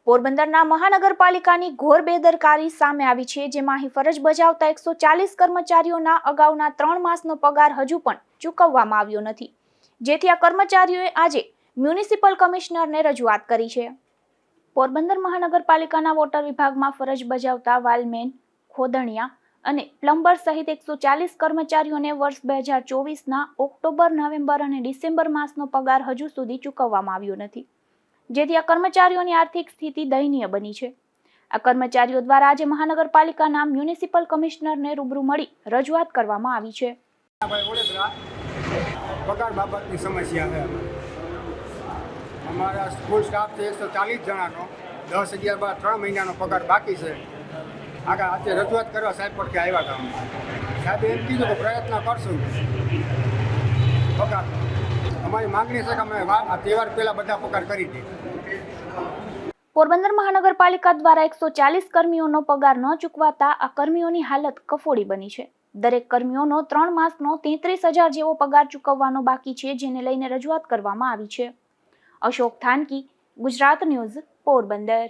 પોરબંદરના મહાનગરપાલિકાની ઘોર બેદરકારી સામે આવી છે, જેમાં અહીં ફરજ બજાવતા 140 કર્મચારીઓના અગાઉના 3 માસનો પગાર હજુ પણ ચૂકવવામાં આવ્યો નથી, જેથી આ કર્મચારીઓએ આજે મ્યુનિસિપલ કમિશનરને રજૂઆત કરી છે। પોરબંદર મહાનગરપાલિકાના વોટર વિભાગમાં ફરજ બજાવતા વાલમેન, ખોદણિયા અને પ્લમ્બર સહિત 140 કર્મચારીઓને વર્ષ 2024ના ઓક્ટોબર, નવેમ્બર અને ડિસેમ્બર માસનો પગાર હજુ સુધી ચૂકવવામાં આવ્યો નથી, જેથી આ કર્મચારીઓની આર્થિક સ્થિતિ દયનીય બની છે। આ કર્મચારીઓ દ્વારા આજે મહાનગરપાલિકાના મ્યુનિસિપલ કમિશનરને રૂબરૂ મળી રજૂઆત કરવામાં આવી છે। પગાર બાબતની સમસ્યા છે। અમારા સ્કૂલ સ્ટાફ છે 140 જણાનો 10, 11, 12, 3 મહિનાનો પગાર બાકી છે। આગળ આજે રજૂઆત કરવા સાહેબ પર આવ્યા હતા। સાહેબે એમ કીધું કે પ્રયત્ન કરશું પગાર। અમારી માંગણી છે કે અમે તહેવાર પહેલાં બધા પગાર કરી દઈએ। પોરબંદર મહાનગરપાલિકા દ્વારા 140 કર્મીઓનો પગાર ન ચૂકવાતા આ કર્મીઓની હાલત કફોડી બની છે। દરેક કર્મીઓનો 3 માસનો 33,000 જેવો પગાર ચૂકવવાનો બાકી છે, જેને લઈને રજૂઆત કરવામાં આવી છે। અશોક થાનકી, ગુજરાત ન્યૂઝ, પોરબંદર।